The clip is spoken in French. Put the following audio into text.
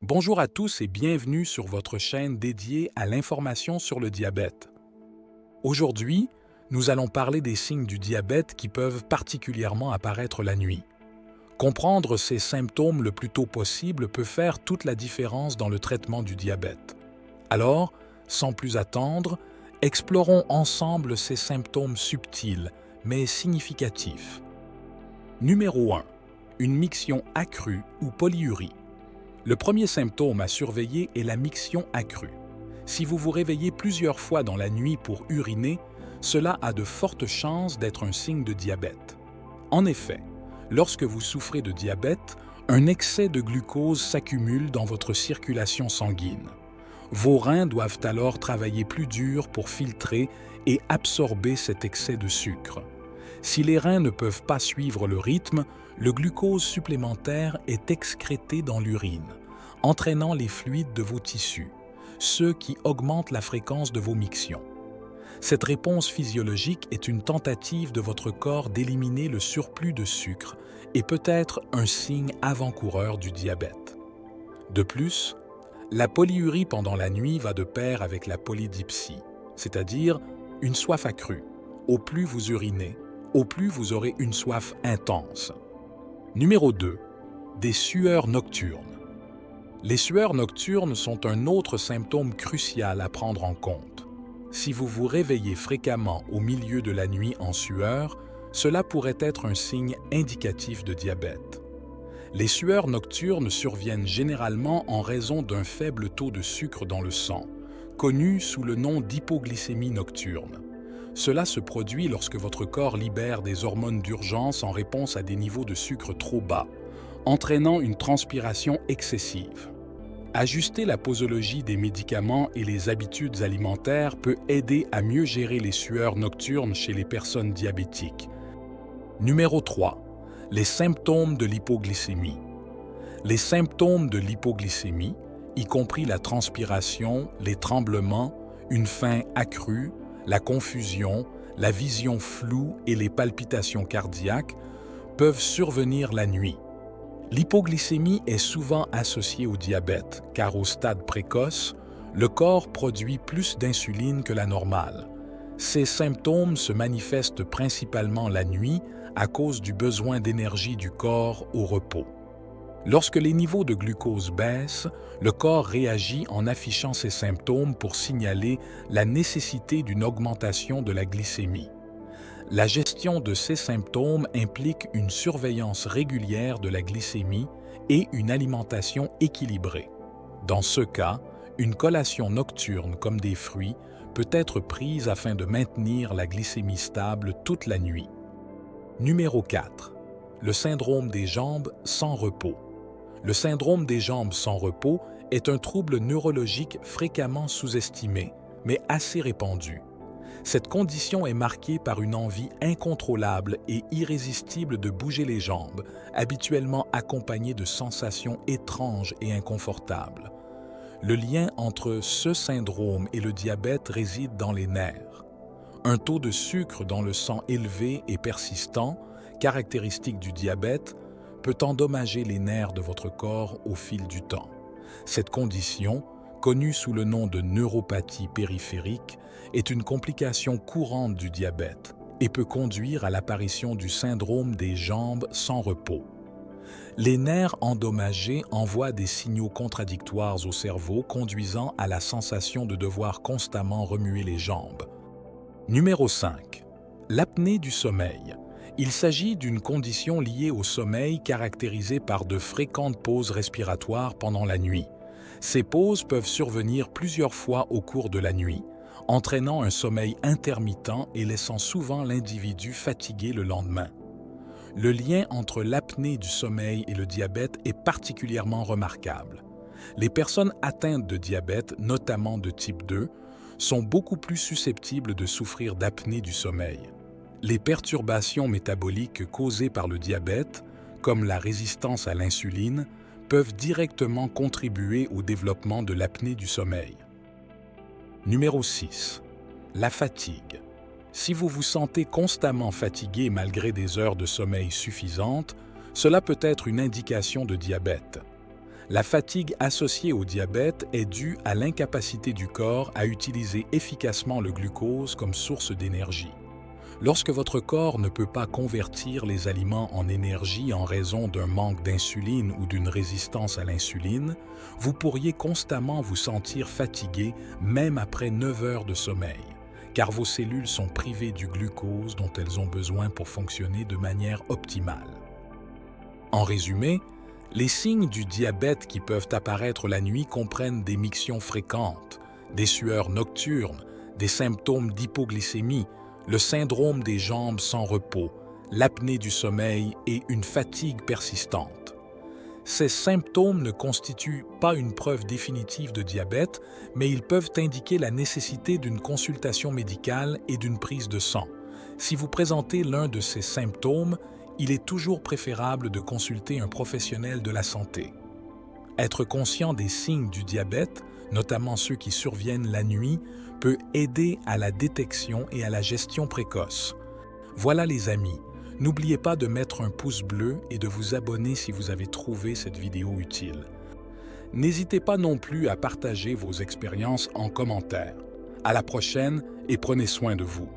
Bonjour à tous et bienvenue sur votre chaîne dédiée à l'information sur le diabète. Aujourd'hui, nous allons parler des signes du diabète qui peuvent particulièrement apparaître la nuit. Comprendre ces symptômes le plus tôt possible peut faire toute la différence dans le traitement du diabète. Alors, sans plus attendre, explorons ensemble ces symptômes subtils mais significatifs. Numéro 1. Une miction accrue ou polyurie. Le premier symptôme à surveiller est la miction accrue. Si vous vous réveillez plusieurs fois dans la nuit pour uriner, cela a de fortes chances d'être un signe de diabète. En effet, lorsque vous souffrez de diabète, un excès de glucose s'accumule dans votre circulation sanguine. Vos reins doivent alors travailler plus dur pour filtrer et absorber cet excès de sucre. Si les reins ne peuvent pas suivre le rythme, le glucose supplémentaire est excrété dans l'urine, entraînant les fluides de vos tissus, ce qui augmente la fréquence de vos mictions. Cette réponse physiologique est une tentative de votre corps d'éliminer le surplus de sucre et peut être un signe avant-coureur du diabète. De plus, la polyurie pendant la nuit va de pair avec la polydipsie, c'est-à-dire une soif accrue. Au plus vous urinez, au plus vous aurez une soif intense. Numéro 2. Des sueurs nocturnes. Les sueurs nocturnes sont un autre symptôme crucial à prendre en compte. Si vous vous réveillez fréquemment au milieu de la nuit en sueur, cela pourrait être un signe indicatif de diabète. Les sueurs nocturnes surviennent généralement en raison d'un faible taux de sucre dans le sang, connu sous le nom d'hypoglycémie nocturne. Cela se produit lorsque votre corps libère des hormones d'urgence en réponse à des niveaux de sucre trop bas, entraînant une transpiration excessive. Ajuster la posologie des médicaments et les habitudes alimentaires peut aider à mieux gérer les sueurs nocturnes chez les personnes diabétiques. Numéro 3. Les symptômes de l'hypoglycémie. Les symptômes de l'hypoglycémie, y compris la transpiration, les tremblements, une faim accrue, la confusion, la vision floue et les palpitations cardiaques, peuvent survenir la nuit. L'hypoglycémie est souvent associée au diabète, car au stade précoce, le corps produit plus d'insuline que la normale. Ces symptômes se manifestent principalement la nuit à cause du besoin d'énergie du corps au repos. Lorsque les niveaux de glucose baissent, le corps réagit en affichant ces symptômes pour signaler la nécessité d'une augmentation de la glycémie. La gestion de ces symptômes implique une surveillance régulière de la glycémie et une alimentation équilibrée. Dans ce cas, une collation nocturne comme des fruits peut être prise afin de maintenir la glycémie stable toute la nuit. Numéro 4. Le syndrome des jambes sans repos. Le syndrome des jambes sans repos est un trouble neurologique fréquemment sous-estimé, mais assez répandu. Cette condition est marquée par une envie incontrôlable et irrésistible de bouger les jambes, habituellement accompagnée de sensations étranges et inconfortables. Le lien entre ce syndrome et le diabète réside dans les nerfs. Un taux de sucre dans le sang élevé et persistant, caractéristique du diabète, peut endommager les nerfs de votre corps au fil du temps. Cette condition, connue sous le nom de neuropathie périphérique, est une complication courante du diabète et peut conduire à l'apparition du syndrome des jambes sans repos. Les nerfs endommagés envoient des signaux contradictoires au cerveau conduisant à la sensation de devoir constamment remuer les jambes. Numéro 5. L'apnée du sommeil. Il s'agit d'une condition liée au sommeil caractérisée par de fréquentes pauses respiratoires pendant la nuit. Ces pauses peuvent survenir plusieurs fois au cours de la nuit, entraînant un sommeil intermittent et laissant souvent l'individu fatigué le lendemain. Le lien entre l'apnée du sommeil et le diabète est particulièrement remarquable. Les personnes atteintes de diabète, notamment de type 2, sont beaucoup plus susceptibles de souffrir d'apnée du sommeil. Les perturbations métaboliques causées par le diabète, comme la résistance à l'insuline, peuvent directement contribuer au développement de l'apnée du sommeil. Numéro 6. La fatigue. Si vous vous sentez constamment fatigué malgré des heures de sommeil suffisantes, cela peut être une indication de diabète. La fatigue associée au diabète est due à l'incapacité du corps à utiliser efficacement le glucose comme source d'énergie. Lorsque votre corps ne peut pas convertir les aliments en énergie en raison d'un manque d'insuline ou d'une résistance à l'insuline, vous pourriez constamment vous sentir fatigué même après 9 heures de sommeil, car vos cellules sont privées du glucose dont elles ont besoin pour fonctionner de manière optimale. En résumé, les signes du diabète qui peuvent apparaître la nuit comprennent des mictions fréquentes, des sueurs nocturnes, des symptômes d'hypoglycémie, le syndrome des jambes sans repos, l'apnée du sommeil et une fatigue persistante. Ces symptômes ne constituent pas une preuve définitive de diabète, mais ils peuvent indiquer la nécessité d'une consultation médicale et d'une prise de sang. Si vous présentez l'un de ces symptômes, il est toujours préférable de consulter un professionnel de la santé. Être conscient des signes du diabète, notamment ceux qui surviennent la nuit, peut aider à la détection et à la gestion précoce. Voilà les amis, n'oubliez pas de mettre un pouce bleu et de vous abonner si vous avez trouvé cette vidéo utile. N'hésitez pas non plus à partager vos expériences en commentaire. À la prochaine et prenez soin de vous.